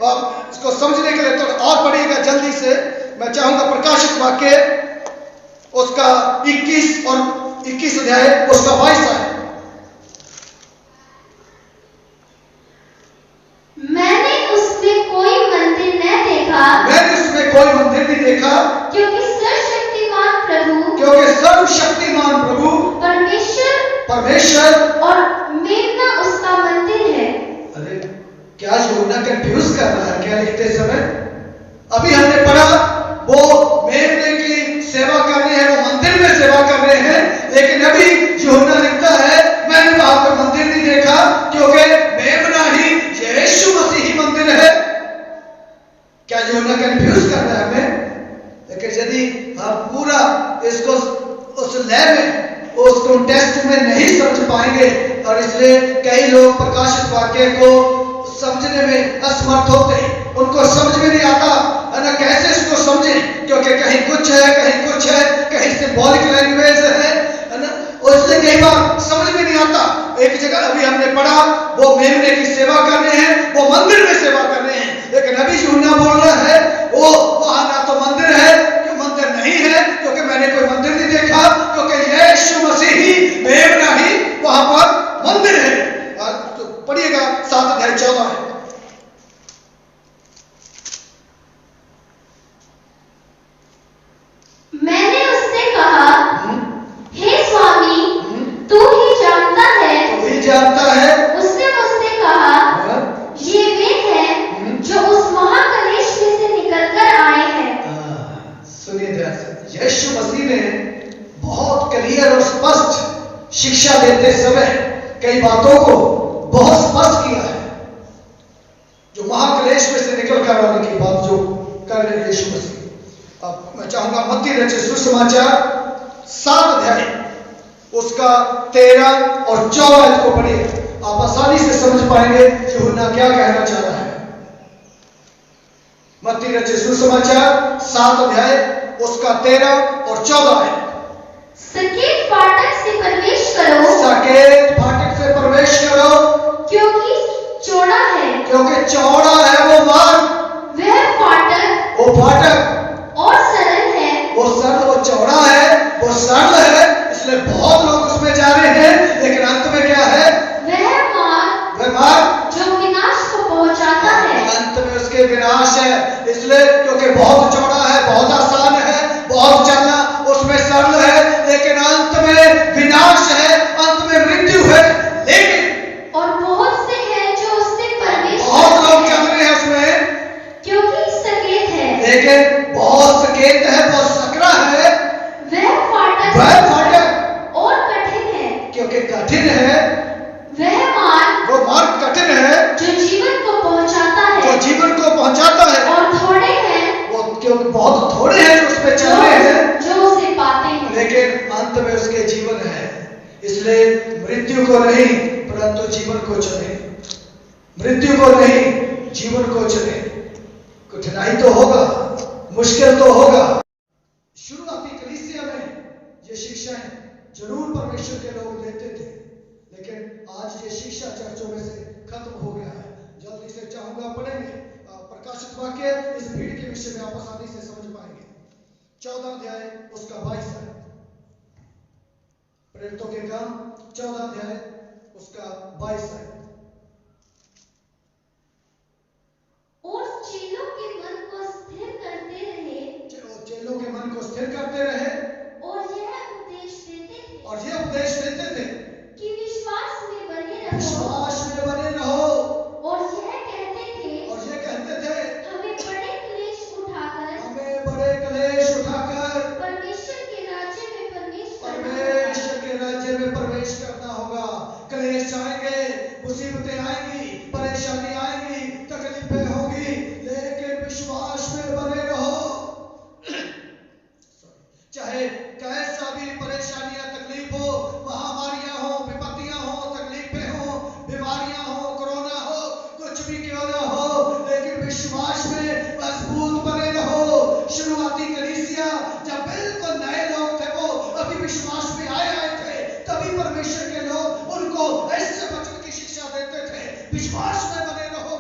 अब इसको समझने के लिए तो और पढ़िएगा जल्दी से। मैं चाहूंगा प्रकाशित वाक्य उसका 21 अध्याय उसका 22 है। मैंने उसमें कोई मंदिर नहीं देखा, क्योंकि सर्वशक्तिमान प्रभु परमेश्वर और मेमना उसका मंदिर है। अरे क्या यूहन्ना कंफ्यूज कर रहा है क्या लिखते समय? अभी हमने पढ़ा वो मेमने की सेवा कर रहे हैं, वो मंदिर में सेवा कर रहे हैं, लेकिन अभी यूहन्ना लिखता है मैंने वहां पर मंदिर नहीं देखा, क्योंकि मेमना ही यीशु मसीह ही मंदिर है। क्या यूहन्ना कंफ्यूज कर रहा है हमें? लेकिन यदि हम पूरा इसको उस लय में उस कॉन्टेक्स्ट में नहीं समझ पाएंगे, और इसलिए कई लोग प्रकाशित वाक्य को समझने में असमर्थ होते हैं, उनको समझ में नहीं आता है ना, कैसे इसको समझें, क्योंकि कहीं कुछ है, कहीं सिंबॉलिक लैंग्वेज है ना, इसलिए कई बार समझ में नहीं आता। एक जगह अभी हमने पढ़ा वो मेमने की सेवा कर रहे हैं, वो मंदिर में सेवा कर रहे हैं, लेकिन अभी यूहन्ना बोल रहा है वो वहां ना तो मंदिर है, मंदिर नहीं है, क्योंकि मैंने कोई मंदिर नहीं देखा, क्योंकि यीशु मसीह ही मेमना ही वहां पर मंदिर है। तो पढ़िएगा 7 अध्याय 14 है। मैंने उससे कहा, हे स्वामी, तू ही जानता है। उसने मुझसे कहा, ये वे हैं जो उस महाकलेश में से निकलकर आए हैं। सुनिए ध्यान से, यीशु मसीह ने बहुत क्लियर और स्पष्ट शिक्षा देते समय कई बातों को बहुत स्पष्ट किया है। जो महाक्लेश में से निकल कर आने की बात जो कर रहे यीशु मसीह। अब मैं चाहूंगा मत्ती रचित सुसमाचार 7 अध्याय उसका 13 और 14 को पढ़िए, आप आसानी से समझ पाएंगे यूहन्ना क्या कहना चाह रहा है। मत्ती रचित सुसमाचार 7 अध्याय उसका 13 और 14 है। सकेत फाटक से प्रवेश करो, क्योंकि चौड़ा है वो मार्ग, वह फाटक और सरल है, वो चौड़ा है, वो सरल है, इसलिए बहुत लोग उसमें जा रहे हैं, लेकिन अंत में क्या है? वह मार्ग जो विनाश को पहुंचाता है, अंत में उसके विनाश है, इसलिए क्योंकि बहुत चौड़ा है, बहुत आसान है, बहुत चलना उसमें सरल है, लेकिन अंत में विनाश है, अंत में मृत्यु है। लेकिन और बहुत से हैं जो उससे प्रवेश बहुत लोग चल रहे हैं उसमें, क्योंकि सकेत है, लेकिन बहुत सकेत है, बहुत सकरा है, वह फाटक और कठिन है, क्योंकि कठिन है, वो मार्ग कठिन है जो जीवन को पहुंचाता है, और थोड़े हैं वो क्योंकि बहुत थोड़े हैं जो उस पे चल रहे हैं, जो उसे पाते हैं, लेकिन अंत में उसके जीवन है। इसलिए मृत्यु को नहीं परंतु जीवन को चुने, मृत्यु को नहीं जीवन को चुने। कठिनाई तो होगा, मुश्किल तो होगा। शुरुआती कलीसिया में ये शिक्षाएं जरूर परमेश्वर के लोग देते थे, लेकिन आज ये शिक्षा चर्चों में से खत्म हो गया है। जल्दी से चाहूंगा पढ़ेंगे प्रकाशित वाक्य, इस भीड़ के विषय में आप आसानी से समझ पाएंगे। 14 अध्याय उसका 22 है। प्रेरितों के काम 14 अध्याय उसका 22 है। और चेलों के मन को स्थिर करते रहे, और यह उपदेश देते थे कि विश्वास में बने रहो, और यह कहते थे हमें बड़े क्लेश उठाकर परमेश्वर के राज्य में प्रवेश करना होगा। क्लेश आएंगे, मुसीबतें आएंगी, परेशानी आएंगी, तकलीफें होगी, लेकिन विश्वास में बने रहो। चाहे कैसा भी परेशानियां तकलीफ हो, महामारियां हो, विपत्तियां हो, तकलीफें हो, बीमारियां हो, कोरोना हो, कुछ भी क्यों ना हो, लेकिन विश्वास में मजबूत बने रहो। शुरुआती कलीसिया जब बिल्कुल नए लोग थे, वो अभी विश्वास में आए थे, तभी परमेश्वर के लोग उनको ऐसे वचन की शिक्षा देते थे, विश्वास में बने रहो,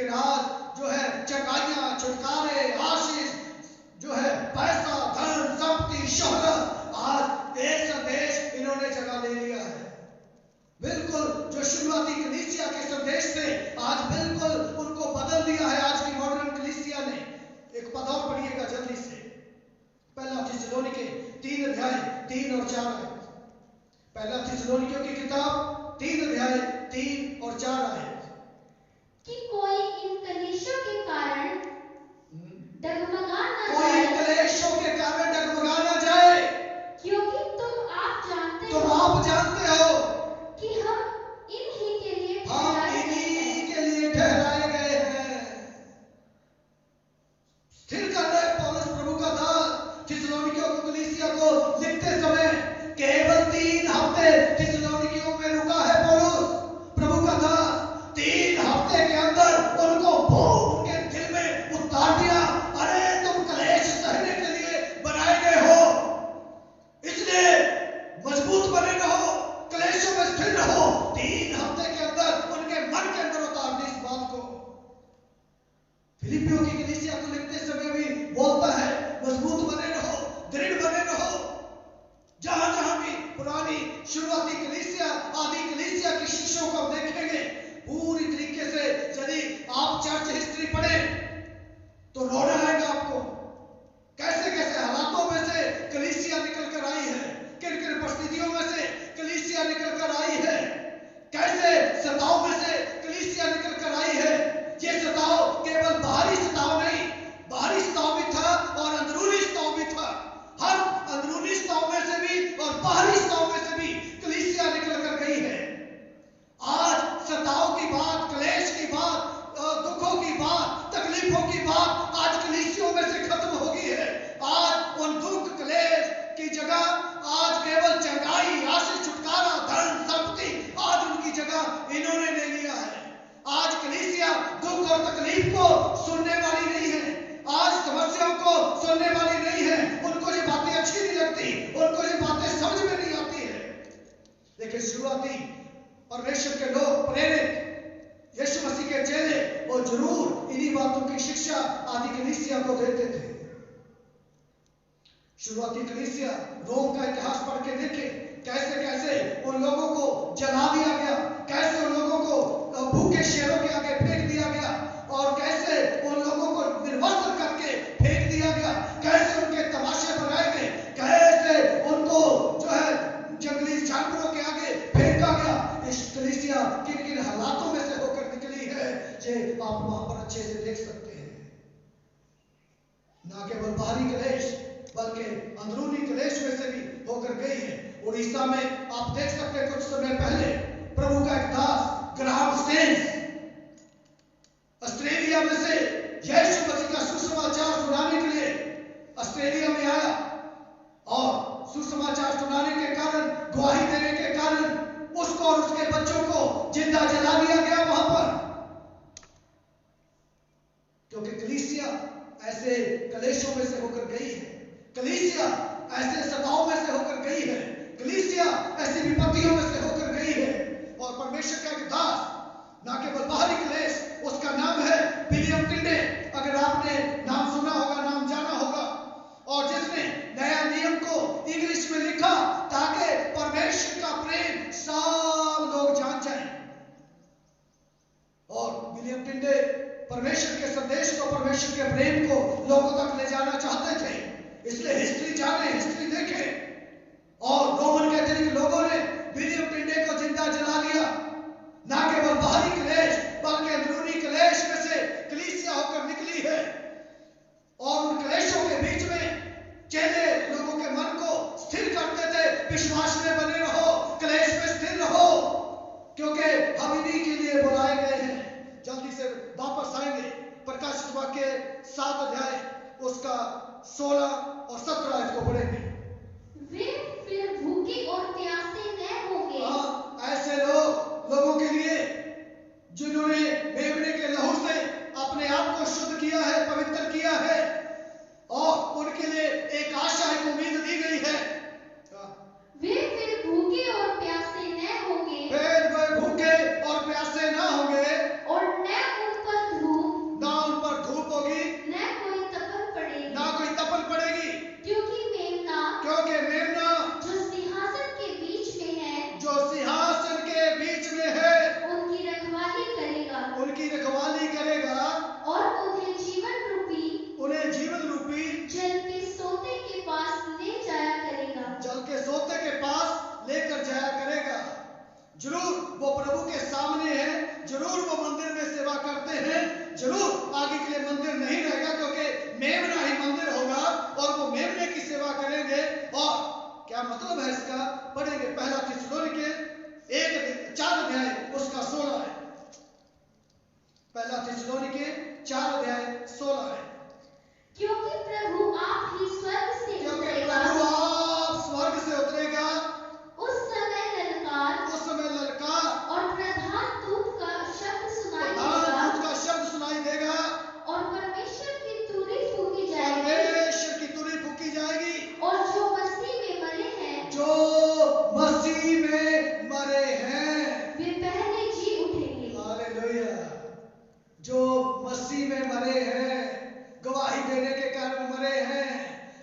लेकिन आज जो है चंगाइयां, छुटकारे, आशीष, जो है पैसा, धन, संपत्ति, शोहरत, आज एक संदेश इन्होंने जगह ले लिया है। बिल्कुल जो शुरुआती कलीसिया के संदेश से आज बिल्कुल उनको बदल दिया है आज की मॉडर्न कलीसिया ने। एक पद और पढ़िएगा जल्दी से, पहला थिस्सलुनीके 3 अध्याय 3 और 4 आयत। पहला थिस्सलुनीकियों की किताब 3 अध्याय 3 और 4 आयत। कि कोई इन कलेशों के कारण डगमगा न कोई जाए, क्लेशों के कारण डगमगा न जाए, क्योंकि तुम आप जानते तुम हो आप जानते हो कि हम इन्हीं के लिए हम ठहराए गए इन्हीं हैं। के लिए ठहराए गए हैं। स्थिर कर रहे पौलुस प्रभु का दास थिस्सलुनीकियों को कलीसिया को लिखते समय केवल 3 हफ्ते थिस्सलुनीकियों में रुका है पौलुस प्रभु का दास। 3 हफ्ते के अंदर उनको उनके दिल में उतार दिया, अरे तुम कलेश सहने के लिए बनाए गए हो, इसलिए मजबूत बने रहो, क्लेशों में स्थिर रहो। 3 हफ्ते के अंदर उनके मन के अंदर उतार दी इस बात को। फिलिपियों की कलीसिया को लिखते समय भी बोलता है मजबूत बने रहो, दृढ़ बने रहो। जहां जहां भी पुरानी शुरुआती कलीसिया, आदि कलीसिया की शिक्षाओं को देखेंगे पूरी तरीके से, यदि आप चर्च हिस्ट्री पढ़े तो रोना आएगा आपको। कैसे कैसे हालातों में से कलीसिया निकल कर आई है, किन किन परिस्थितियों में से कलीसिया निकल कर आई है, कैसे सताव में से कलीसिया निकल कर आई है। ये सताव केवल बाहरी सताव नहीं, बाहरी सताव भी था और अंदरूनी सताव भी था। हर अंदरूनी सताव में से भी और बाहरी सताव में से भी कलीसिया निकल कर गई है। आज सताव की बात, क्लेश की बात, दुखों की बात, तकलीफों की बात आज कलीसियों में से खत्म हो गई है। आज उन दुख क्लेश की जगह आज केवल चंगाई, आशीष, छुटकारा, धन, संपत्ति, आज उनकी जगह इन्होंने ले लिया है। आज कलीसिया दुख और तकलीफ को सुनने वाली नहीं है, आज समस्याओं को सुनने वाली नहीं है। उनको ये बातें अच्छी नहीं लगती, उनको ये बातें समझ में नहीं आती है। लेकिन शुरुआती परमेश्वर के लोग, प्रेरित यीशु मसीह के चेले, वो जरूर इन्हीं बातों की शिक्षा आदि कलीसिया को देते थे। शुरुआती कलीसिया रोम का इतिहास पढ़ के देखे कैसे कैसे उन लोगों को जला दिया गया, कैसे उन लोगों को भूखे शेरों के आगे फेंक दिया गया और कैसे उन लोगों को निर्वस्त्र करके फेंक दिया गया, कैसे उनके तमाशे बनाए गए, कैसे उनको जो है जंगली जानवरों के आगे फेंका गया। इस कलीसिया किन किन हालातों में से होकर निकली है ये आप वहां पर अच्छे से देख सकते हैं। ना केवल बाहरी क्लेश बल्कि अंदरूनी क्लेश में से भी होकर गई है। उड़ीसा में आप देख सकते हैं कुछ समय पहले प्रभु का एक दास ग्राहम स्टेन्स ऑस्ट्रेलिया में से यीशु मसीह का सुसमाचार सुनाने के लिए ऑस्ट्रेलिया में आया और सुसमाचार सुनाने के कारण, गवाही देने के कारण उसको और उसके बच्चों को जिंदा जला दिया गया वहां पर। क्योंकि कलीसिया ऐसे कलेशों में से होकर गई है, कलीसिया ऐसे सताव में से होकर गई है, कलीसिया ऐसी विपत्तियों में से होकर गई है। और परमेश्वर का एक दास, ना केवल बाहरी क्लेश, उसका नाम है विलियम टिंडे। अगर आपने नाम सुना होगा, नाम जाना होगा, और जिसने नया नियम को इंग्लिश में लिखा ताकि परमेश्वर का प्रेम सब लोग जान जाएं। और विलियम टिंडे परमेश्वर के संदेश को, परमेश्वर के प्रेम को लोगों तक ले जाना चाहते थे, इसलिए हिस्ट्री जाने, हिस्ट्री देखें। और रोमन कैथोलिक लोगों ने विलियम टिंडे को जिंदा जला दिया। ना केवल बाहरी क्लेश बल्कि अंदरूनी क्लेश में से कलीसिया होकर निकली है। और उन क्लेशों के बीच में चेले लोगों के मन को स्थिर करते थे, विश्वास में बने रहो, क्लेश में स्थिर रहो, क्योंकि हम इन्हीं के लिए बुलाए गए हैं। जल्दी से वापस आएंगे प्रकाशित वाक्य 7 अध्याय उसका 16 और 17 आयत को पढ़ेंगे। वे फिर भूखे और प्यासे न होंगे। ऐसे लोगों के लिए जिन्होंने मेमने के लहू से अपने आप को शुद्ध किया है, पवित्र किया है, और उनके लिए एक आशा, एक उम्मीद दी गई है। वे फिर भूखे और प्यासे न होंगे, फिर वे भूखे और प्यासे ना होंगे, और न उन पर धूप सेवा करेंगे। और क्या मतलब है इसका, पढ़ेंगे पहला थिस्सलुनीके 1:4 उसका 16 है। पहला थिस्सलुनीके 4:16 है। क्योंकि प्रभु आप ही स्वर्ग से क्योंकि उतरेगा, प्रभु आप स्वर्ग से उतरेगा, उस समय ललकार और प्रधान दूत का शब्द सुनाई देगा, दूत का शब्द सुनाई देगा, और परमेश्वर की तुरही फूंकी जाएगी, परमेश्वर की तुरही फूंकी जाएगी, और जो मसीह में मरे हैं, जो मसीह में मरे हैं, वे पहले जी उठेंगे। हालेलुया। जो मसीह में मरे हैं, गवाही देने के कारण मरे हैं,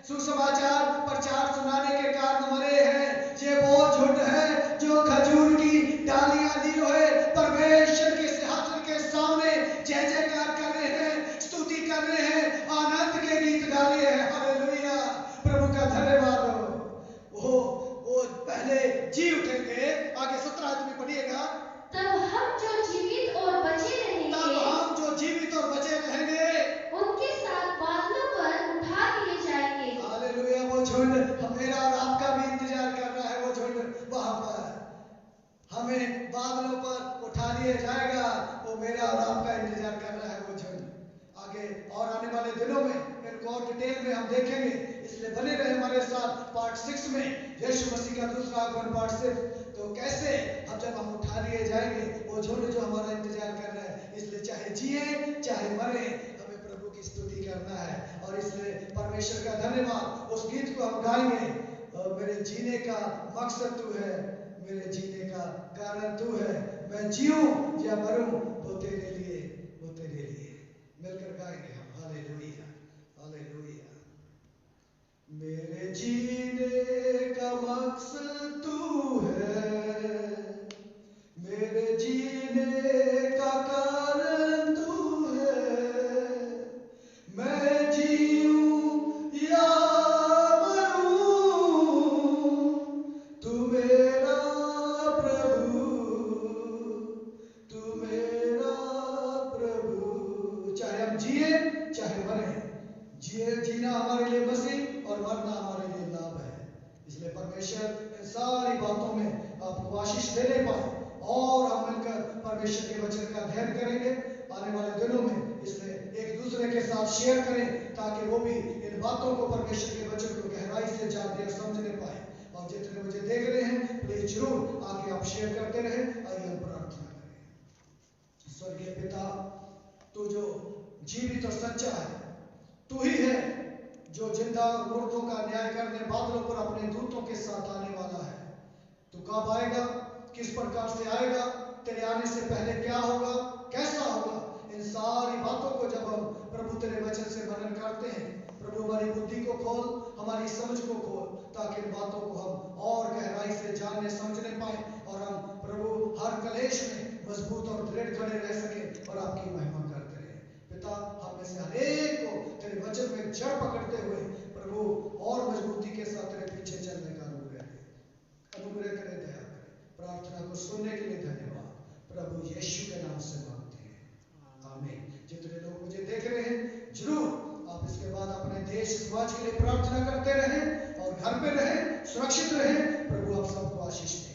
सुसमाचार प्रचार सुनाने के कारण मरे हैं, ये वो झुंड है जो खजूर की डालियां ली हुए परमेश्वर के सिंहासन के सामने जय जयकार कर रहे हैं, स्तुति कर रहे हैं, आनंद के गीत गा रहे हैं। हालेलुया, प्रभु का धन्यवाद हो। वो पहले जी उठेंगे। आगे 17 में पढ़िएगा। तब हम जो जीवित और बचे रहेंगे, तब हम जो जीवित और बचे रहेंगे, उनके साथ बादलों पर उठा लिए जाएंगे। हालेलुया। वो झुंड मेरा और आपका भी इंतजार कर रहा है। वो झुंड वहां पर हमें बादलों पर उठा लिया जाएगा। वो मेरा और आपका इंतजार कर रहा है वो झुंड। आगे और आने वाले दिनों में इनको और डिटेल में हम देखेंगे, इसलिए बने रहे हमारे साथ। पार्ट 6 में यीशु मसीह का दूसरा आगमन, पार्ट 6, तो कैसे हम जब हम उठा लिए जाएंगे, वो झुंड जो हमारा इंतजार कर रहा है। इसलिए चाहे जिए चाहे मरे, हमें प्रभु की स्तुति करना है। और इसलिए परमेश्वर का धन्यवाद। उस गीत को हम गाएंगे, मेरे जीने का मकसद तू है, मेरे जीने का कारण तू है, मैं जीऊं या मरूं वो तेरे लिए, वो तेरे लिए। मिलकर गाएंगे हम। Hallelujah, hallelujah. मेरे जीने का मकसद तू है, मेरे जीने का कारण तू है, मैं जीऊं या मरूं तू मेरा प्रभु, तू मेरा प्रभु। चाहे हम जिए चाहे मरे, जीना हमारे लिए मसीह और मरना हमारे लिए लाभ है। इसलिए परमेश्वर इन सारी बातों में आपको आशीष देने पाए और हम मिलकर परमेश्वर के वचन का अध्ययन करेंगे आने वाले दिनों में। इसलिए एक दूसरे के साथ शेयर करें ताकि वो भी इन बातों को, परमेश्वर के वचन को गहराई से जानने और समझने पाए। और जितने मुझे देख रहे हैं प्लीज जरूर आगे आप शेयर करते रहे। आइए हम प्रार्थना करें। स्वर्गीय पिता, तू जो जीवित और सच्चा है, तू ही है जो जिंदा और मुर्दों का न्याय करने बादलों पर अपने दूतों के साथ आने वाला है। तू कब आएगा, किस प्रकार से आएगा, तेरे आने से पहले क्या होगा, कैसा होगा, इन सारी बातों को जब हम प्रभु तेरे वचन से मनन करते हैं, प्रभु हमारी बुद्धि को खोल, हमारी समझ को खोल, ताकि इन बातों को हम और गहराई से जानने समझने पाए और हम प्रभु हर कलेश में मजबूत और दृढ़ खड़े रह सके और आपकी महिमा करते रहे। पिता, हम में से हर एक को तेरे वचन में जड़ पकड़ते हुए प्रभु और मजबूती के साथ तेरे पीछे चलने का अनुग्रह करे, दया करे। प्रार्थना को सुनने के लिए धन्यवाद। प्रभु यीशु के नाम से मांगते हैं, आमीन। जितने लोग मुझे देख रहे हैं, जरूर आप इसके बाद अपने देश समाज के लिए प्रार्थना करते रहें और घर पे रहें, सुरक्षित रहें। प्रभु आप सबको आशीष दे।